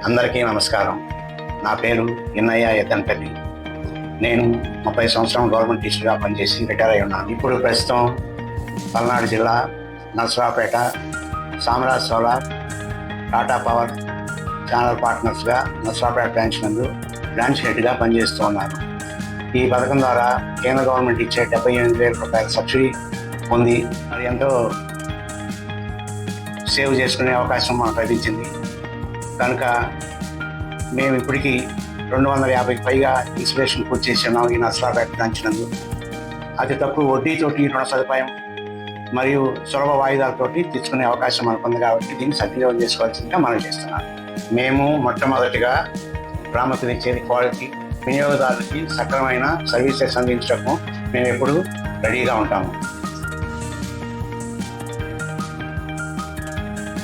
అందరికీ నమస్కారం. నా పేరు ఎన్నయ్య ఎద్దంపల్లి. నేను 30 సంవత్సరం గవర్నమెంట్ టీచర్గా పనిచేసి రిటైర్ అయి ఉన్నాను. ఇప్పుడు ప్రస్తుతం పల్నాడు జిల్లా Narasaraopet Samraj solar Tata power channel పార్ట్నర్స్గా నరసరావుపేట బ్రాంచ్ హెడ్గా పనిచేస్తూ ఉన్నాను. ఈ పథకం ద్వారా కేంద్ర గవర్నమెంట్ ఇచ్చే 78,000 రూపాయల సబ్సిడీ పొంది అది ఎంతో సేవ్ చేసుకునే అవకాశం మనకు లభించింది. కనుక మేము ఇప్పటికీ 250కి పైగా ఇన్స్టలేషన్ పూర్తి చేసి ఉన్నాం ఈ నరసరావుపేట బ్రాంచ్ నందు. అతి తక్కువ వడ్డీతోటి రుణ సదుపాయం మరియు సులభ వాయిదాలతోటి తీసుకునే అవకాశం మనకు ఉంది కాబట్టి దీన్ని సద్వినియోగం చేసుకోవాల్సిందిగా మనం చేస్తున్నాం. మేము మొట్టమొదటిగా ప్రాముఖ్యత ఇచ్చేది క్వాలిటీ. వినియోగదారులకి సక్రమైన సర్వీసెస్ అందించడం మేము ఎప్పుడు రెడీగా ఉంటాము.